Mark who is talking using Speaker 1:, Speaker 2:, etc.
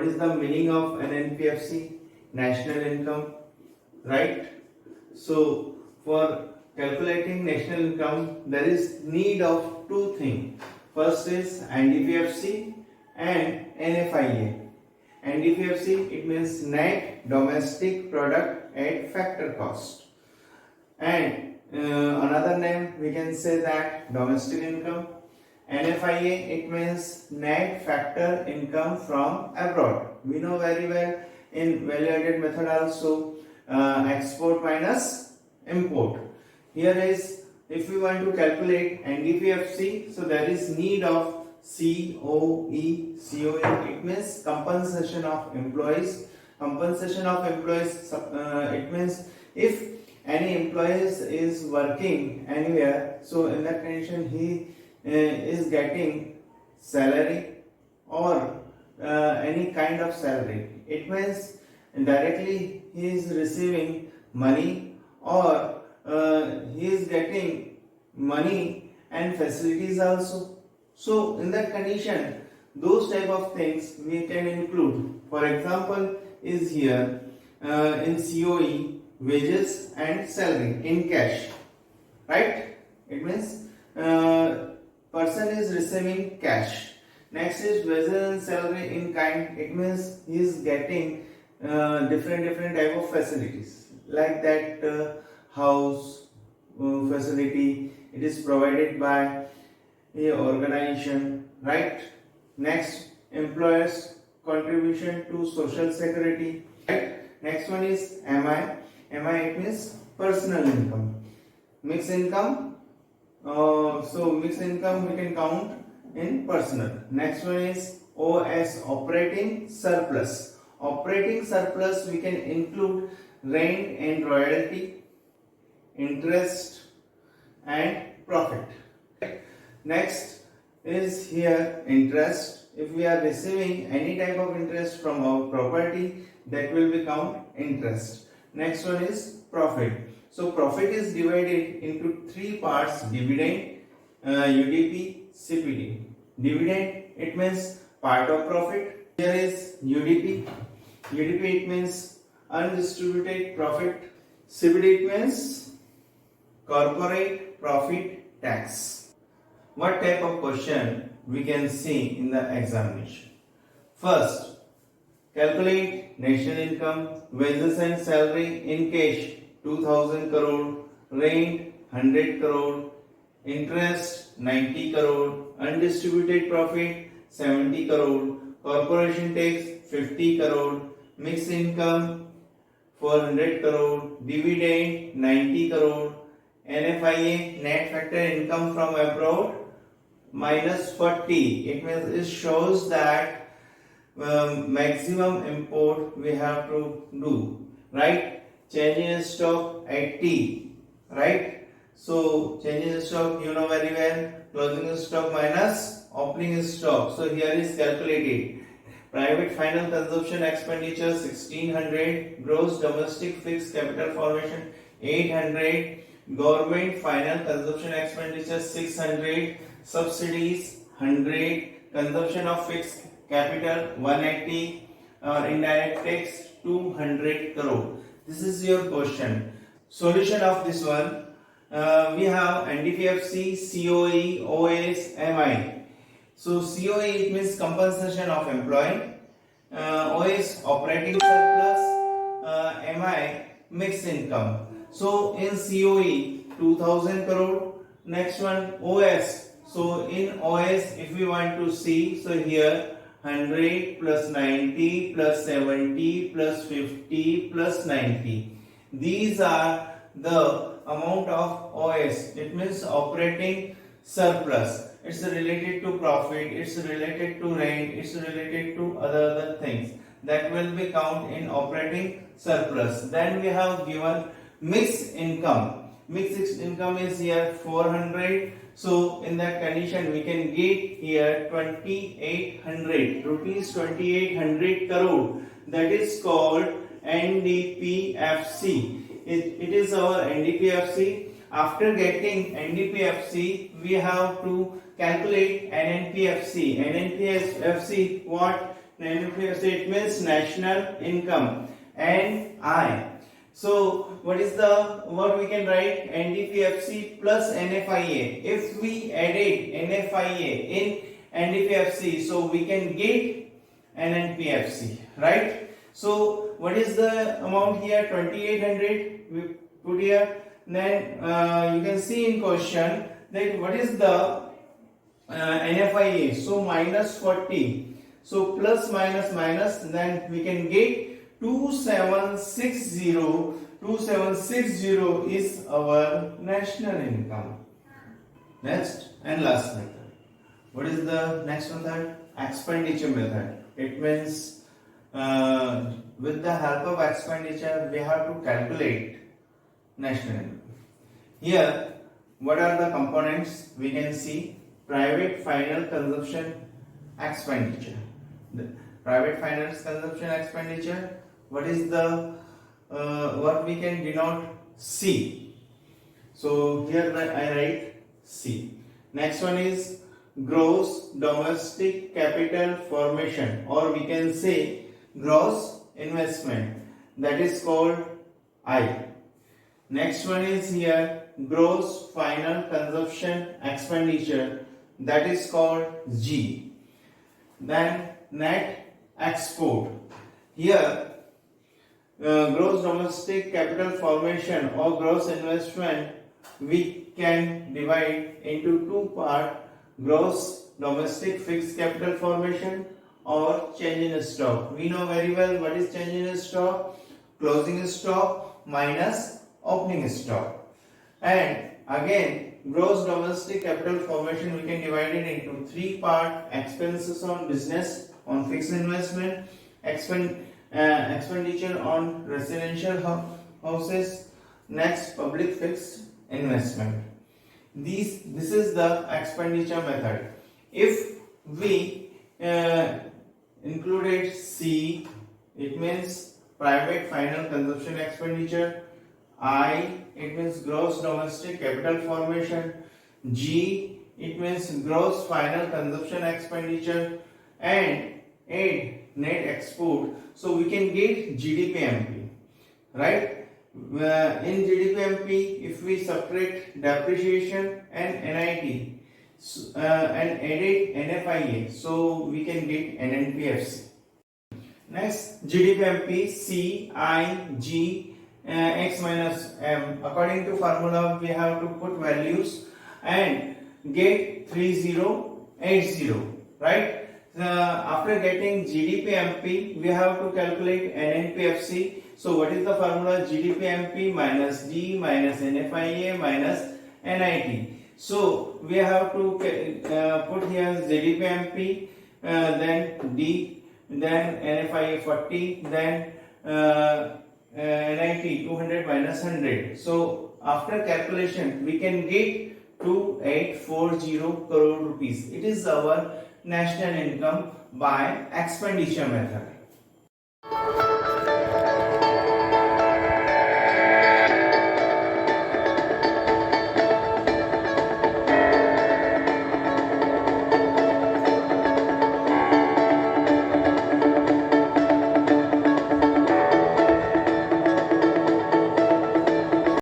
Speaker 1: what is the meaning of an NPFC? National income, right? So for calculating national income, there is need of two things. First is NDPFC and NFIA. NDPFC, it means net domestic product at factor cost, and another name we can say that domestic income. NFIA, it means net factor income from abroad. We know very well in value added method also, export minus import. Here is, if we want to calculate NDPFC, so there is need of COE. COE, it means compensation of employees. Compensation of employees, it means if any employee is working anywhere, so in that condition he is getting salary or any kind of salary. It means directly he is receiving money, or he is getting money and facilities also. So in that condition, those type of things we can include. For example, is here in COE, wages and salary in cash, right? It means person is receiving cash. Next is wages and salary in kind. It means he is getting different type of facilities, like that house facility. It is provided by a organization, right? Next, employers contribution to social security, right? Next one is MI. MI, it means personal income. Mixed income, so mixed income we can count in personal. Next one is OS, operating surplus. Operating surplus we can include rent and royalty, interest and profit. Next is here interest. If we are receiving any type of interest from our property, that will be count interest. Next one is profit. So profit is divided into three parts: dividend, UDP, CPD. Dividend, it means part of profit. Here is UDP. UDP, it means undistributed profit. CPD, it means corporate profit tax. What type of question we can see in the examination? First, calculate national income, wages and salary in cash 2000 crore, rent 100 crore, interest 90 crore, undistributed profit 70 crore, corporation tax 50 crore, mixed income 400 crore, dividend 90 crore, NFIA, net factor income from abroad, minus 40. It means it shows that maximum import we have to do, right? Change in stock 80, right? So change in stock, you know very well, closing stock minus opening stock. So here is calculated. Private final consumption expenditure 1600, gross domestic fixed capital formation 800, government final consumption expenditure 600, subsidies 100, consumption of fixed capital 180, or indirect tax 200 crore. This is your question. Solution of this one, we have NDPFC, COE, OS, MI. So COE, it means compensation of employee, OS operating surplus, MI mixed income. So in COE 2000 crore. Next one OS. So in OS, if we want to see, so here 100 plus 90 plus 70 plus 50 plus 90. These are the amount of OS. It means operating surplus. It's related to profit, it's related to rent, it's related to other things. That will be count in operating surplus. Then we have given mixed income. Mixed income is here 400. So in that condition we can get here 2800 rupees, 2800 crore. That is called NDPFC. It is our NDPFC. After getting NDPFC, we have to calculate NNPFC. NNPFC, what? NPFC, it means national income. NI. So what we can write? NDPFC plus NFIA. If we added NFIA in NDPFC, so we can get NNPFC, right? So what is the amount here? 2800 we put here. Then you can see in question that what is the NFIA? So minus 40. So plus minus minus, then we can get 2760. 2760 is our national income. Next and last method. What is the next method? Expenditure method. It means with the help of expenditure we have to calculate national income. Here, what are the components? We can see private final consumption expenditure. The private final consumption expenditure. What is the what we can denote? C. So here I write C. Next one is gross domestic capital formation, or we can say gross investment, that is called I. Next one is here gross final consumption expenditure, that is called G. Then net export. Here gross domestic capital formation or gross investment we can divide into two parts: gross domestic fixed capital formation or change in stock. We know very well what is change in stock: closing stock minus opening stock. And again, gross domestic capital formation we can divide it into three parts: expenses on business, on fixed investment, expenditure on residential houses, next public fixed investment. This is the expenditure method. If we included C, it means private final consumption expenditure. I, it means gross domestic capital formation. G, it means gross final consumption expenditure. And net export. So we can get GDPMP, right? In GDPMP, if we subtract depreciation and NIT and added NFIA, so we can get NNPFC. Next, GDPMP C, I, G, X minus M. According to formula, we have to put values and get 3080, right? After getting GDPMP, we have to calculate NNPFC. So what is the formula? GDPMP minus D minus NFIA minus NIT. So we have to put here GDPMP, then D, then NFIA 40, then NIT 200 minus 100. So after calculation, we can get 2840 crore rupees. It is our national income by expenditure method.